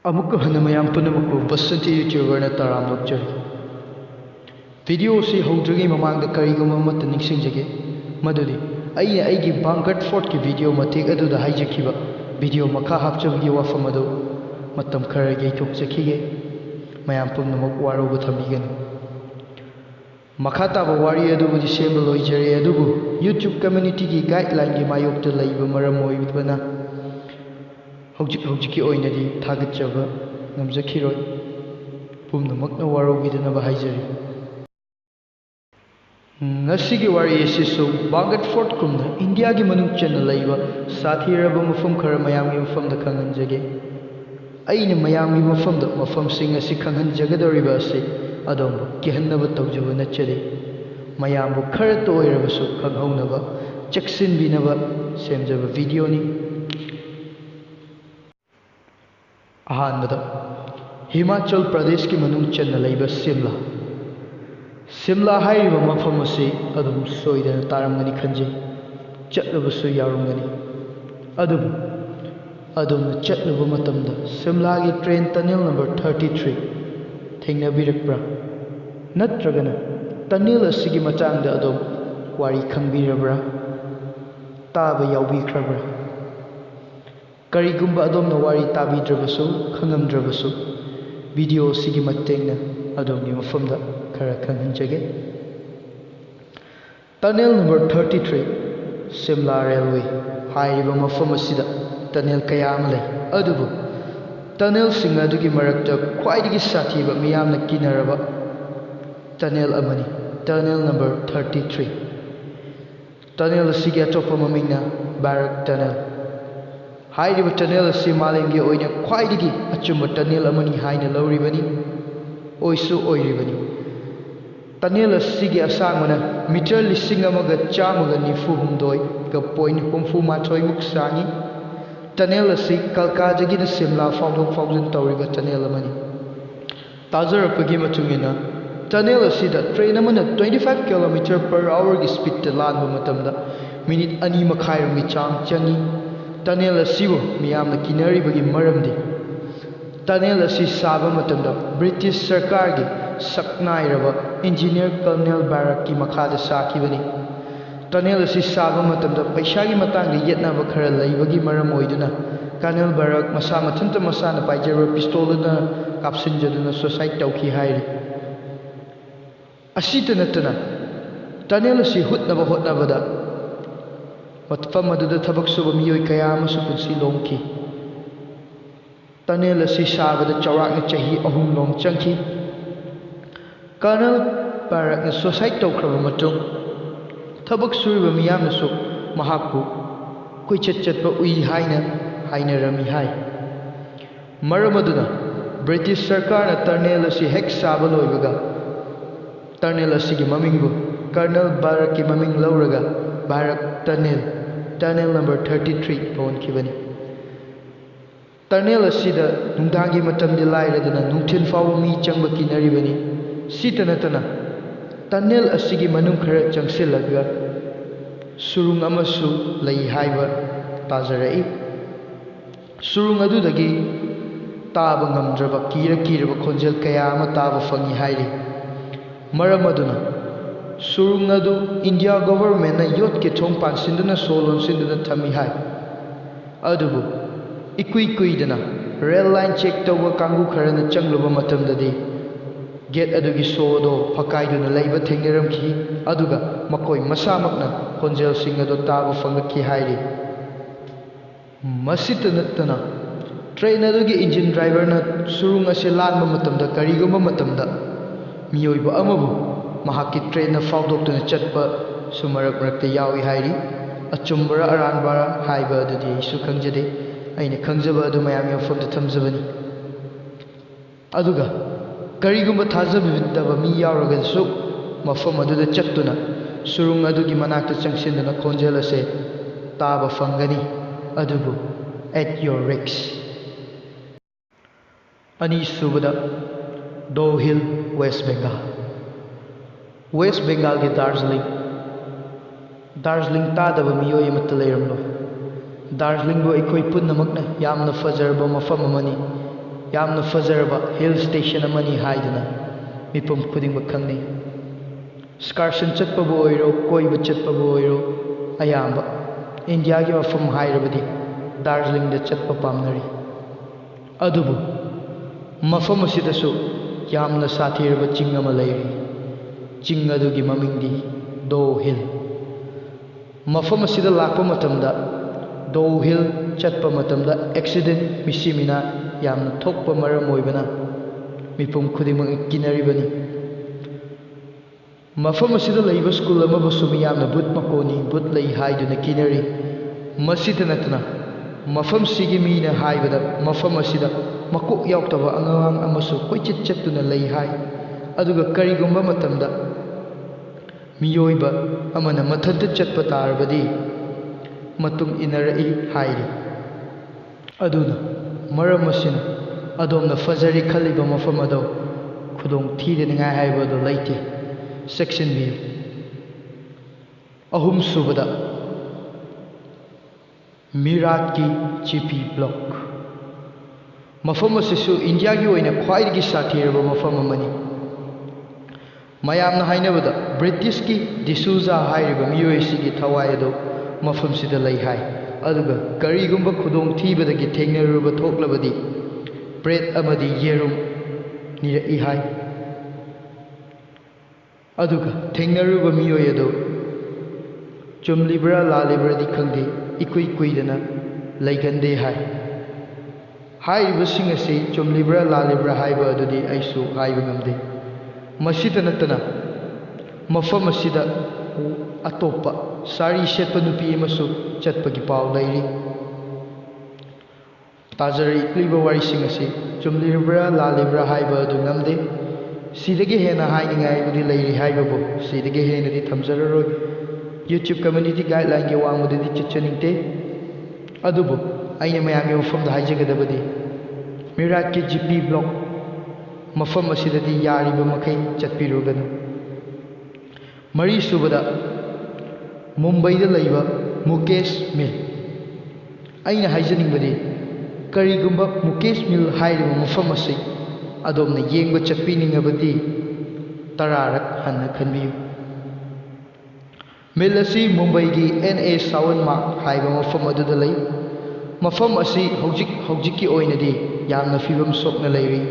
अमुक हन मयाम पुनमक बसंती YouTuber तराम नोक्चरी video से हौद्रगी ममांग करीगुम अमत निंगसिंजगे मदुदी अइने अइगी बांगट फोर्ट की वीडियो मतेक अदुदा हाइजखिबा वीडियो मखा हापचबगी वाफम अदु मतम खर यैथोकजखिगे मयाम पुनमक वारोब थंबिगनि मखा ताबा वारी अदुबुदी सेंब लोइजरे अदुबु यूट्यूब कम्युनिटी की गाइडलाइन की मायोक्ता लैबा मरम ओइबना हौजिकी ओइनदी थागतजबा नमजखिरोय पुनमकना वारोबिदनबा हाइजरी ngasiगी wari asisu Bangat Fort kumna India gi manung chana laiba sathiraba mafam khara mayam gi mafam da khanganjage aina mayam gi mafam da mafam sing asi khanganjagadoriba ase adom kihannaba tawjaba nachari mayam bu khara to oirabasu khanghaunaba chaksin binaba semjaba video ni ahanbada Himachal Pradesh ki manung chana laiba Simla हाइरिबा मफम असे अदुम सोइदना तारमगनी खंजे चटलबसु यारुमगनी अदुम चटलबा मतमदा सिमला की train tunnel number 33 थेंगनबिरकब्रा नत्रगना tunnel असिगी मचांगदा अदुम वारी खंगबिरब्रा ताबा याउबिख्रब्रा करिगुंबा अदुमना वारी ताबिद्रबसु खंगमद्रबसु video सिगी मतेंगना अदुमगी मफमदा खरा खंगहंजगे tunnel number 33 सिमला railway हाइरिबा मफम असिदा tunnel कया अमा लै अदुबु tunnel सिंग अदुगी मरक्ता ख्वाइदगी साथीबा मियामना किनरबा tunnel अमनी tunnel number 33 tunnel असिगी अतोपा ममिंगना बारक tunnel हाइरिबा tunnel असि मालेमगी ओइना ख्वाइदगी अचुम्बा tunnel अमनी हाइना लौरिबनी ओइसु ओइरिबनी tunnel असिगी असांगमना metre 1994.94 मुक सांगी टनल असि कलकाजगिना सिमला फाउंडोक फाउंजन तौरिबा टनल अमनी ताजरपगी मचुंगिना टनल असिदा ट्रेन अमना 25 किलोमीटर पर आवर की स्पीड ता लानबा मतमदा मिनिट 2 मखाइरमगी चांग चंगी टनल असिबु मियामना किनरिबगी मरमदी टनल असी साबा मतमदा ब्रिटिश सरकार की सक्नाइरबा इंजीनियर कर्नल बारक की मखादा साखिबनी टनल असी साबा मतमदा पैसागी मतंग येतनाबा खरा लैबगी मरम ओइदुना कर्नल बारक मसा मथंता मसाना पाइजरबा पिस्तोलना कापसिनजदुना सुसाइड तौखि हाइरि असिता नतना टनल असी हुतनाबा होतनाबदा मतफम अदुदा थबक सुबा मियोय कया अमसु पुंसि लोंखि टनल असी साबदा चौराकना चही 3 लोम चंखि कर्नल बारकना सुसाइड तौख्रबा मतुंग थबक सुरिबा मियामनसु महाकु कुइचत चतबा उइ हाइनरमी हाइ मरम अदुना ब्रिटिश सरकारना टनल असी हेक साबा लोइबगा टनल असिगी ममिंगबु कर्नल बारक की ममिंग लौरगा बारक टनल नंबर 33 पवनखिबनी टनल असिदा नुंदांगी मतमदि लाइरदना नुंथिन फाव मी चंगबा किनरिबनी सीता नतना टनल असिगी मनुंग खरा चंगसिलगा सुरुंग अमसु लई हाइबा ताजरई सुरुंग अदुदगी ताबा ngamdraba कीरबा खोंजेल कया अमा ताबा फंगी हाइरि मरम अदुना सुरुंग अदु इंडिया गवर्नमेंट ना योट के थोंग पानसिंदुना सोलोन सिंदुना थमी हाइ अदुबु इकुइदना रेल लाइन चेक तौबा कांगु खरना चंगलुबा मतमददी गेट अदुगी सोदो फकाइदुना लैबा थेंगरमखि अदुगा मकोय मसामकना खोंजेल सिंग अदु ताबा फंगखि हाइरि मसित नतना ट्रेन अदुगी इंजिन ड्राइवर ना सुरुंग असे लानबा मतमदा करिगुम्बा मतमदा मियोइबा अमबु महाकी ट्रेन ना फाउदोक्तुना चटपा सुमरक मरक्ता यावी हाइरि अचुम्बरा अरानबारा हाइबा अदुदी इसु खंजदे अइने खंजबा अदु मयाम यफमदा थमजबनी अदुगा करिगुम्बा थाजबिदबा मी यावरगसु मफम अदुदा चट्टुना सुरुंग अदुगी मनाक्ता चंगसिन्दुना खोंजेल असे ताबा फंगनी अदुबु at your risk अनि सुबदा दो हिल वेस्ट बेंगाल के दार्जिलिंग तादबा मियोय अमत्ता लैरमलो दार्जिलिंग बो अखोय पुन्नमकना यामना फजरबा मफम अमनी ꯌꯥꯝꯅ ꯐꯖꯔꯕ ꯍꯤꯜ ꯁ꯭ꯇꯦꯁꯟ ꯑꯃꯅꯤ ꯍꯥꯏꯗꯨꯅ ꯃꯤꯄꯨꯝ ꯈꯨꯗꯤꯡꯃꯛ ꯈꯪꯅꯩ꯫ ꯁ꯭ꯀꯥꯔꯁꯟ ꯆꯠꯄꯕꯨ ꯑꯣꯏꯔꯣ, ꯀꯣꯏꯕ ꯆꯠꯄꯕꯨ ꯑꯣꯏꯔꯣ, ꯑꯌꯥꯝꯕ ꯏꯟꯗꯤꯌꯥꯒꯤ ꯃꯐꯝ ꯍꯥꯏꯔꯕꯗꯤ ꯗꯥꯔꯖꯤꯂꯤꯡꯗ ꯆꯠꯄ ꯄꯥꯝꯅꯔꯤ꯫ ꯑꯗꯨꯕꯨ ꯃꯐꯝ ꯑꯁꯤꯗꯁꯨ ꯌꯥꯝꯅ ꯁꯥꯊꯤꯔꯕ ꯆꯤꯡ ꯑꯃ ꯂꯩꯔꯤ꯫ ꯆꯤꯡ ꯑꯗꯨꯒꯤ ꯃꯃꯤꯡꯗꯤ ꯗꯣ ꯍꯤꯜ꯫ ꯃꯐꯝ ꯑꯁꯤꯗ ꯂꯥꯛꯄ ꯃꯇꯝꯗ, ꯗꯣ ꯍꯤꯜ ꯆꯠꯄ ꯃꯇꯝꯗ ꯑꯦꯛꯁꯤꯗꯦꯟ ꯃꯤꯁꯤ ꯃꯤꯅꯥ ꯌꯥꯝꯅ ꯊꯣꯛꯄ ꯃꯔꯝ ꯑꯣꯏꯕꯅ ꯃꯤꯄꯨꯝ ꯈꯨꯗꯤꯡꯃꯛꯅ ꯀꯤꯅꯔꯤꯕꯅꯤ꯫ ꯃꯐꯝ ꯑꯁꯤꯗ ꯂꯩꯕ ꯁ꯭ꯀꯨꯜ ꯑꯃꯕꯨꯁꯨ ꯃꯤꯌꯥꯝꯅ ꯚꯨꯠ ꯃꯀꯣꯟꯅꯤ, ꯚꯨꯠ ꯂꯩ ꯍꯥꯏꯗꯨꯅ ꯀꯤꯅꯔꯤ꯫ ꯃꯁꯤꯇ ꯅꯠꯇꯅ ꯃꯐꯝꯁꯤꯒꯤ ꯃꯤꯅ ꯍꯥꯏꯕꯗ ꯃꯐꯝ ꯑꯁꯤꯗ ꯃꯀꯣꯛ ꯌꯥꯎꯗꯕ ꯑꯉꯥꯡ ꯑꯃꯁꯨ ꯀꯣꯏꯆꯠ ꯆꯠꯇꯨꯅ ꯂꯩ ꯍꯥꯏ꯫ ꯑꯗꯨꯒ ꯀꯔꯤꯒꯨꯝꯕ ꯃꯇꯝꯗ ꯃꯤꯑꯣꯏꯕ ꯑꯃꯅ ꯃꯊꯟꯇ ꯆꯠꯄ ꯇꯥꯔꯕꯗꯤ ꯃꯇꯨꯡ ꯏꯟꯅꯔꯛꯏ ꯍꯥꯏꯔꯤ꯫ ꯑꯗꯨꯅ ꯃꯔꯝ ꯑꯁꯤꯅ ꯑꯗꯣꯝꯅ ꯐꯖꯔꯦ ꯈꯜꯂꯤꯕ ꯃꯐꯝ ꯑꯗꯨ ꯈꯨꯗꯣꯡ ꯊꯤꯗꯅꯤꯡꯉꯥꯏ ꯍꯥꯏꯕꯗꯨ ꯂꯩꯇꯦ, ꯆꯦꯛꯁꯤꯟꯕꯤꯌꯨ꯫ ꯑꯍꯨꯝꯁꯨꯕꯗ, ꯃꯤꯔꯥꯠꯀꯤ ꯖꯤꯄꯤ ꯕ꯭ꯂꯣꯛ꯫ ꯃꯐꯝ ꯑꯁꯤꯁꯨ ꯏꯟꯗꯤꯌꯥꯒꯤ ꯑꯣꯏꯅ ꯈ꯭ꯋꯥꯏꯗꯒꯤ ꯁꯥꯊꯤꯔꯕ ꯃꯐꯝ ꯑꯃꯅꯤ꯫ ꯃꯌꯥꯝꯅ ꯍꯥꯏꯅꯕꯗ ꯕ꯭ꯔꯤꯇꯤꯁꯀꯤ ꯗꯤꯁꯨꯖꯥ ꯍꯥꯏꯔꯤꯕ ꯃꯤꯑꯣꯏ ꯑꯁꯤꯒꯤ ꯊꯋꯥꯏ ꯑꯗꯨ ꯃꯐꯝꯁꯤꯗ ꯂꯩ ꯍꯥꯏ꯫ ꯑꯗꯨꯒ ꯀꯔꯤꯒꯨꯝꯕ ꯈꯨꯗꯣꯡꯊꯤꯕꯗꯒꯤ ꯊꯦꯡꯅꯔꯨꯕ ꯊꯣꯛꯂꯕꯗꯤ ꯕ꯭ꯔꯦꯗ ꯑꯃꯗꯤ ꯌꯦꯔꯨꯝ ꯅꯤꯔꯛꯏ ꯍꯥꯏ꯫ ꯑꯗꯨꯒ ꯊꯦꯡꯅꯔꯨꯕ ꯃꯤꯑꯣꯏ ꯑꯗꯨ ꯆꯨꯝꯂꯤꯕ꯭ꯔꯥ ꯂꯥꯜꯂꯤꯕ꯭ꯔꯥꯗꯤ ꯈꯪꯗꯦ, ꯏꯀꯨꯏ ꯀꯨꯏꯗꯅ ꯂꯩꯒꯟꯗꯦ ꯍꯥꯏ꯫ ꯍꯥꯏꯔꯤꯕꯁꯤꯡ ꯑꯁꯤ ꯆꯨꯝꯂꯤꯕ꯭ꯔꯥ ꯂꯥꯜꯂꯤꯕ꯭ꯔꯥ ꯍꯥꯏꯕ ꯑꯗꯨꯗꯤ ꯑꯩꯁꯨ ꯍꯥꯏꯕ ꯉꯝꯗꯦ꯫ ꯃꯁꯤꯇ ꯅꯠꯇꯅ ꯃꯐꯝ ꯑꯁꯤꯗ ꯑꯇꯣꯞꯄ ꯁꯥꯔꯤ ꯁꯦꯠꯄ ꯅꯨꯄꯤ ꯑꯃꯁꯨ ꯆꯠꯄꯒꯤ ꯄꯥꯎ ꯂꯩꯔꯤ꯫ ꯇꯥꯖꯔꯛꯂꯤꯕ ꯋꯥꯔꯤꯁꯤꯡ ꯑꯁꯤ ꯆꯨꯝꯂꯤꯕ꯭ꯔꯥ ꯂꯥꯜꯂꯤꯕ꯭ꯔꯥ ꯍꯥꯏꯕ ꯑꯗꯨ ꯉꯝꯗꯦ꯫ ꯁꯤꯗꯒꯤ ꯍꯦꯟꯅ ꯍꯥꯏꯅꯤꯡꯉꯥꯏꯕꯨꯗꯤ ꯂꯩꯔꯤ ꯍꯥꯏꯕꯕꯨ ꯁꯤꯗꯒꯤ ꯍꯦꯟꯅꯗꯤ ꯊꯝꯖꯔꯔꯣꯏ꯫ YouTube community ꯒꯥꯏꯗꯂꯥꯏꯟꯒꯤ ꯋꯥꯡꯃꯗꯗꯤ ꯆꯠꯆꯅꯤꯡꯗꯦ꯫ ꯑꯗꯨꯕꯨ ꯑꯩꯅ ꯃꯌꯥꯝꯒꯤ ꯃꯐꯝꯗ ꯍꯥꯏꯖꯒꯗꯕꯗꯤ ꯃꯤꯔꯥꯠꯀꯤ ꯖꯤꯄꯤ ꯕ꯭ꯂꯣꯛ ꯃꯐꯝ ꯑꯁꯤꯗꯗꯤ ꯌꯥꯔꯤꯕ ꯃꯈꯩ ꯆꯠꯄꯤꯔꯨꯒꯅꯨ꯫ ꯃꯔꯤꯁꯨꯕꯗ, ꯃꯨꯝꯕꯩꯗ ꯂꯩꯕ ꯃꯨꯀꯦꯁ ꯃꯤꯜ꯫ ꯑꯩꯅ ꯍꯥꯏꯖꯅꯤꯡꯕꯗꯤ ꯀꯔꯤꯒꯨꯝꯕ ꯃꯨꯀꯦꯁ ꯃꯤꯜ ꯍꯥꯏꯔꯤꯕ ꯃꯐꯝ ꯑꯁꯤ ꯑꯗꯣꯝꯅ ꯌꯦꯡꯕ ꯆꯠꯄꯤꯅꯤꯡꯉꯕꯗꯤ 10 ꯔꯛ ꯍꯟꯅ ꯈꯟꯕꯤꯌꯨ꯫ ꯃꯤꯜ ꯑꯁꯤ ꯃꯨꯝꯕꯩꯒꯤ NA ꯁꯥꯋꯟ ꯃꯥꯔꯛ ꯍꯥꯏꯕ ꯃꯐꯝ ꯑꯗꯨꯗ ꯂꯩ꯫ ꯃꯐꯝ ꯑꯁꯤ ꯍꯧꯖꯤꯛꯀꯤ ꯑꯣꯏꯅꯗꯤ ꯌꯥꯝꯅ ꯐꯤꯕꯝ ꯁꯣꯛꯅ ꯂꯩꯔꯤ꯫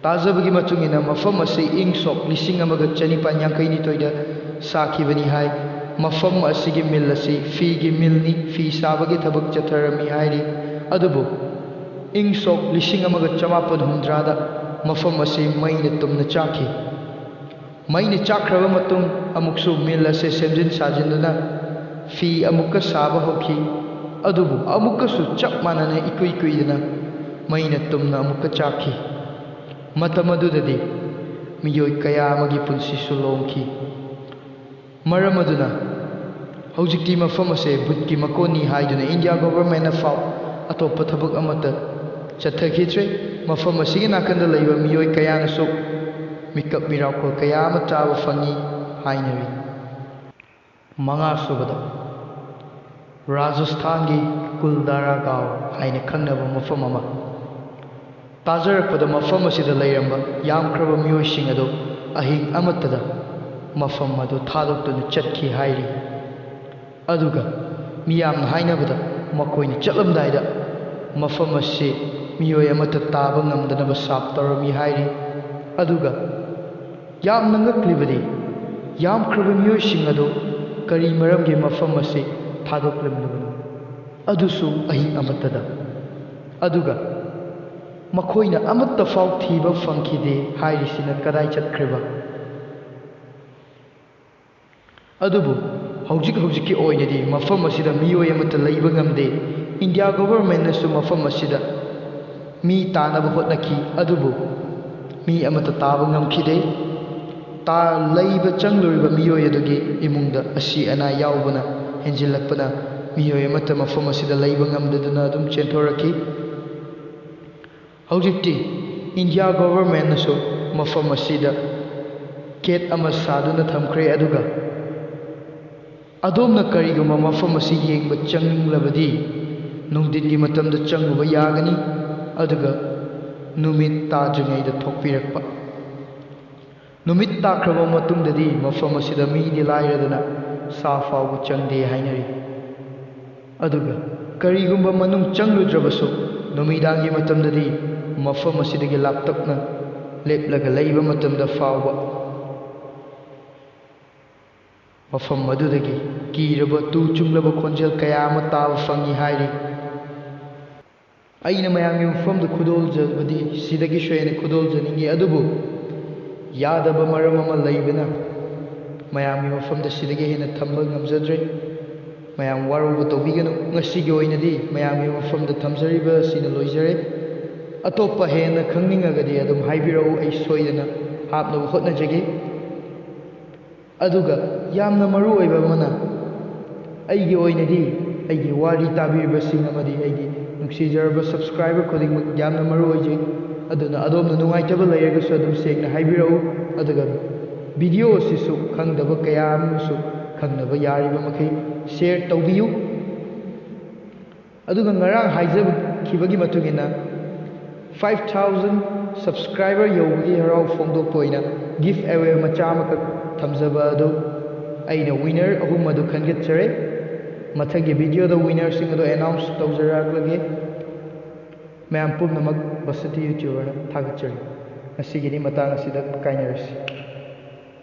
ꯇꯥꯖꯕꯒꯤ ꯃꯇꯨꯡꯏꯟꯅ ꯃꯐꯝ ꯑꯁꯤ ꯏꯪ ꯁꯣꯛ 1952ꯗ ꯁꯥꯈꯤꯕꯅꯤ ꯍꯥꯏ꯫ ꯃꯐꯝ ꯑꯁꯤꯒꯤ ꯃꯤꯜ ꯑꯁꯤ ꯐꯤꯒꯤ ꯃꯤꯜꯅꯤ, ꯐꯤ ꯁꯥꯕꯒꯤ ꯊꯕꯛ ꯆꯠꯊꯔꯝꯃꯤ ꯍꯥꯏꯔꯤ꯫ ꯑꯗꯨꯕꯨ ꯏꯪ ꯁꯣꯛ 1960ꯗ ꯃꯐꯝ ꯑꯁꯤ ꯃꯩꯅ ꯇꯨꯝꯅ ꯆꯥꯛꯈꯤ꯫ ꯃꯩꯅ ꯆꯥꯛꯈ꯭ꯔꯕ ꯃꯇꯨꯡ ꯑꯃꯨꯛꯁꯨ ꯃꯤꯜ ꯑꯁꯤ ꯁꯦꯝꯖꯤꯟ ꯁꯥꯖꯤꯟꯗꯨꯅ ꯐꯤ ꯑꯃꯨꯛꯀ ꯁꯥꯕ ꯍꯧꯈꯤ꯫ ꯑꯗꯨꯕꯨ ꯑꯃꯨꯛꯀꯁꯨ ꯆꯞ ꯃꯥꯟꯅꯅ ꯏꯀꯨꯏ ꯀꯨꯏꯗꯅ ꯃꯩꯅ ꯇꯨꯝꯅ ꯑꯃꯨꯛꯀ ꯆꯥꯛꯈꯤ꯫ ꯃꯇꯝ ꯑꯗꯨꯗꯗꯤ ꯃꯤꯑꯣꯏ ꯀꯌꯥ ꯑꯃꯒꯤ ꯄꯨꯟꯁꯤꯁꯨ ꯂꯣꯝꯈꯤ꯫ ꯃꯔꯝ ꯑꯗꯨꯅ ꯍꯧꯖꯤꯛꯇꯤ ꯃꯐꯝ ꯑꯁꯤ ꯚꯨꯠꯀꯤ ꯃꯀꯣꯟꯅꯤ ꯍꯥꯏꯗꯨꯅ ꯏꯟꯗꯤꯌꯥ ꯒꯣꯚꯔꯟꯃꯦꯟꯠꯅ ꯐꯥꯎ ꯑꯇꯣꯞꯄ ꯊꯕꯛ ꯑꯃꯠꯇ ꯆꯠꯊꯈꯤꯗ꯭ꯔꯦ꯫ ꯃꯐꯝ ꯑꯁꯤꯒꯤ ꯅꯥꯀꯟꯗ ꯂꯩꯕ ꯃꯤꯑꯣꯏ ꯀꯌꯥꯅꯁꯨ ꯃꯤꯀꯞ ꯃꯤꯔꯥꯎꯈꯣꯜ ꯀꯌꯥ ꯑꯃ ꯇꯥꯕ ꯐꯪꯏ ꯍꯥꯏꯅꯔꯤ꯫ ꯃꯉꯥꯁꯨꯕꯗ, ꯔꯥꯖꯁꯊꯥꯟꯒꯤ ꯀꯨꯜꯗꯥꯔꯥ ꯒꯥꯎ ꯍꯥꯏꯅ ꯈꯪꯅꯕ ꯃꯐꯝ ꯑꯃ꯫ ꯇꯥꯖꯔꯛꯄꯗ ꯃꯐꯝ ꯑꯁꯤꯗ ꯂꯩꯔꯝꯕ ꯌꯥꯝꯈ꯭ꯔꯕ ꯃꯤꯑꯣꯏꯁꯤꯡ ꯑꯗꯨ ꯑꯍꯤꯡ ꯑꯃꯠꯇꯗ ꯃꯐꯝ ꯑꯗꯨ ꯊꯥꯗꯣꯛꯇꯨꯅ ꯆꯠꯈꯤ ꯍꯥꯏꯔꯤ꯫ ꯑꯗꯨꯒ ꯃꯤꯌꯥꯝꯅ ꯍꯥꯏꯅꯕꯗ ꯃꯈꯣꯏꯅ ꯆꯠꯂꯝꯗꯥꯏꯗ ꯃꯐꯝ ꯑꯁꯤ ꯃꯤꯑꯣꯏ ꯑꯃꯠꯇ ꯇꯥꯕ ꯉꯝꯗꯅꯕ ꯁꯥꯞ ꯇꯧꯔꯝꯃꯤ ꯍꯥꯏꯔꯤ꯫ ꯑꯗꯨꯒ ꯌꯥꯝꯅ ꯉꯛꯂꯤꯕꯗꯤ ꯌꯥꯝꯈ꯭ꯔꯕ ꯃꯤꯑꯣꯏꯁꯤꯡ ꯑꯗꯨ ꯀꯔꯤ ꯃꯔꯝꯒꯤ ꯃꯐꯝ ꯑꯁꯤ ꯊꯥꯗꯣꯛꯂꯝꯂꯕꯅꯣ, ꯑꯗꯨꯁꯨ ꯑꯍꯤꯡ ꯑꯃꯠꯇꯗ? ꯑꯗꯨꯒ ꯃꯈꯣꯏꯅ ꯑꯃꯠꯇ ꯐꯥꯎ ꯊꯤꯕ ꯐꯪꯈꯤꯗꯦ ꯍꯥꯏꯔꯤꯁꯤꯅ ꯀꯗꯥꯏ ꯆꯠꯈ꯭ꯔꯤꯕ? ꯑꯗꯨꯕꯨ ꯍꯧꯖꯤꯛꯀꯤ ꯑꯣꯏꯅꯗꯤ ꯃꯐꯝ ꯑꯁꯤꯗ ꯃꯤꯑꯣꯏ ꯑꯃꯠꯇ ꯂꯩꯕ ꯉꯝꯗꯦ꯫ ꯏꯟꯗꯤꯌꯥ ꯒꯣꯚꯔꯟꯃꯦꯟꯠꯅꯁꯨ ꯃꯐꯝ ꯑꯁꯤꯗ ꯃꯤ ꯇꯥꯅꯕ ꯍꯣꯠꯅꯈꯤ, ꯑꯗꯨꯕꯨ ꯃꯤ ꯑꯃꯠꯇ ꯇꯥꯕ ꯉꯝꯈꯤꯗꯦ꯫ ꯆꯪꯂꯨꯔꯤꯕ ꯃꯤꯑꯣꯏ ꯑꯗꯨꯒꯤ ꯏꯃꯨꯡꯗ ꯑꯁꯤ ꯑꯅꯥ ꯌꯥꯎꯕꯅ ꯍꯦꯟꯖꯤꯜꯂꯛꯄꯅ ꯃꯤꯑꯣꯏ ꯑꯃꯠꯇ ꯃꯐꯝ ꯑꯁꯤꯗ ꯂꯩꯕ ꯉꯝꯗꯗꯨꯅ ꯑꯗꯨꯝ ꯆꯦꯟꯊꯣꯔꯛꯈꯤ꯫ ꯍꯧꯖꯤꯛꯇꯤ ꯏꯟꯗꯤꯌꯥ ꯒꯣꯚꯔꯟꯃꯦꯟꯠꯅꯁꯨ ꯃꯐꯝ ꯑꯁꯤꯗ ꯒꯦꯠ ꯑꯃ ꯁꯥꯗꯨꯅ ꯊꯝꯈ꯭ꯔꯦ꯫ ꯑꯗꯨꯒ ꯑꯗꯣꯝꯅ ꯀꯔꯤꯒꯨꯝꯕ ꯃꯐꯝ ꯑꯁꯤ ꯌꯦꯡꯕ ꯆꯪꯅꯤꯡꯂꯕꯗꯤ ꯅꯨꯡꯊꯤꯜꯒꯤ ꯃꯇꯝꯗ ꯆꯪꯉꯨꯕ ꯌꯥꯒꯅꯤ꯫ ꯑꯗꯨꯒ ꯅꯨꯃꯤꯠ ꯇꯥꯗ꯭ꯔꯤꯉꯩꯗ ꯊꯣꯛꯄꯤꯔꯛꯄ ꯅꯨꯃꯤꯠ ꯇꯥꯈ꯭ꯔꯕ ꯃꯇꯨꯡꯗꯗꯤ ꯃꯐꯝ ꯑꯁꯤꯗ ꯃꯤꯗꯤ ꯂꯥꯏꯔꯗꯅ ꯁꯥ ꯐꯥꯎꯕ ꯆꯪꯗꯦ ꯍꯥꯏꯅꯔꯤ ꯑꯗꯨꯒ ꯀꯔꯤꯒꯨꯝꯕ ꯃꯅꯨꯡ ꯆꯪꯂꯨꯗ꯭ꯔꯕꯁꯨ ꯅꯨꯃꯤꯗꯥꯡꯒꯤ ꯃꯇꯝꯗꯗꯤ ꯃꯐꯝ ꯑꯁꯤꯗꯒꯤ ꯂꯥꯞꯇꯛꯅ ꯂꯦꯞꯂꯒ ꯂꯩꯕ ꯃꯇꯝꯗ ꯐꯥꯎꯕ ꯃꯐꯝ ꯑꯗꯨꯗꯒꯤ ꯀꯤꯔꯕ ꯇꯨ ꯆꯨꯡꯂꯕ ꯈꯣꯟꯖꯦꯜ ꯀꯌꯥ ꯑꯃ ꯇꯥꯕ ꯐꯪꯏ ꯍꯥꯏꯔꯤ ꯑꯩꯅ ꯃꯌꯥꯝꯒꯤ ꯃꯐꯝꯗ ꯈꯨꯗꯣꯜꯖꯕꯗꯤ ꯁꯤꯗꯒꯤꯁꯨ ꯍꯦꯟꯅ ꯈꯨꯗꯣꯜꯖꯅꯤꯡꯉꯤ ꯑꯗꯨꯕꯨ ꯌꯥꯗꯕ ꯃꯔꯝ ꯑꯃ ꯂꯩꯕꯅ ꯃꯌꯥꯝꯒꯤ ꯃꯐꯝꯗ ꯁꯤꯗꯒꯤ ꯍꯦꯟꯅ ꯊꯝꯕ ꯉꯝꯖꯗ꯭ꯔꯦ ꯃꯌꯥꯝ ꯋꯥꯔꯧꯕ ꯇꯧꯕꯤꯒꯅꯨ ꯉꯁꯤꯒꯤ ꯑꯣꯏꯅꯗꯤ ꯃꯌꯥꯝꯒꯤ ꯃꯐꯝꯗ ꯊꯝꯖꯔꯤꯕ ꯑꯁꯤꯅ ꯂꯣꯏꯖꯔꯦ ꯑꯇꯣꯞꯄ ꯍꯦꯟꯅ ꯈꯪꯅꯤꯡꯉꯒꯗꯤ ꯑꯗꯨꯝ ꯍꯥꯏꯕꯤꯔꯛꯎ ꯑꯩ ꯁꯣꯏꯗꯅ ꯍꯥꯞꯅꯕ ꯍꯣꯠꯅꯖꯒꯦ ꯑꯗꯨꯒ ꯌꯥꯝꯅ ꯃꯔꯨ ꯑꯣꯏꯕ ꯑꯃꯅ ꯑꯩꯒꯤ ꯑꯣꯏꯅꯗꯤ ꯑꯩꯒꯤ ꯋꯥꯔꯤ ꯇꯥꯕꯤꯔꯤꯕꯁꯤꯡ ꯑꯃꯗꯤ ꯑꯩꯒꯤ ꯅꯨꯡꯁꯤꯖꯔꯕ ꯁꯕꯁꯀ꯭ꯔꯥꯏꯕꯔ ꯈꯨꯗꯤꯡꯃꯛ ꯌꯥꯝꯅ ꯃꯔꯨ ꯑꯣꯏꯖꯩ ꯑꯗꯨꯅ ꯑꯗꯣꯝꯅ ꯅꯨꯡꯉꯥꯏꯇꯕ ꯂꯩꯔꯒꯁꯨ ꯑꯗꯨꯝ ꯁꯦꯡꯅ ꯍꯥꯏꯕꯤꯔꯛꯎ ꯑꯗꯨꯒ ꯚꯤꯗꯤꯑꯣ ꯑꯁꯤꯁꯨ ꯈꯪꯗꯕ ꯀꯌꯥ ꯑꯃꯁꯨ ꯈꯪꯅꯕ ꯌꯥꯔꯤꯕ ꯃꯈꯩ ꯁꯤꯌꯔ ꯇꯧꯕꯤꯌꯨ ꯑꯗꯨꯒ ꯉꯔꯥꯡ ꯍꯥꯏꯖꯈꯤꯕꯒꯤ ꯃꯇꯨꯡ ꯏꯟꯅ 5,000 ꯁꯕꯁꯀ꯭ꯔꯥꯏꯕꯔ ꯌꯧꯕꯒꯤ ꯍꯔꯥꯎ ꯐꯣꯡꯗꯣꯛꯄ ꯑꯣꯏꯅ ꯒꯤꯐ ꯑꯦꯋꯦ ꯃꯆꯥ ꯑꯃꯈꯛ ꯊꯝꯖꯕ ꯑꯗꯨ ꯑꯩꯅ ꯋꯤꯅꯔ 3 ꯑꯗꯨ ꯈꯟꯒꯠꯆꯔꯦ ꯃꯊꯪꯒꯤ ꯚꯤꯗꯤꯑꯣꯗ ꯋꯤꯅꯔꯁꯤꯡ ꯑꯗꯨ ꯑꯦꯅꯥꯎꯟꯁ ꯇꯧꯖꯔꯛꯂꯒꯦ ꯃꯌꯥꯝ ꯄꯨꯝꯅꯃꯛ ꯕꯁꯟꯇꯤ ꯌꯨꯇ꯭ꯌꯨꯕꯔꯅ ꯊꯥꯒꯠꯆꯔꯤ ꯉꯁꯤꯒꯤꯗꯤ ꯃꯇꯥꯡ ꯑꯁꯤꯗ ꯀꯥꯏꯅꯔꯁꯤ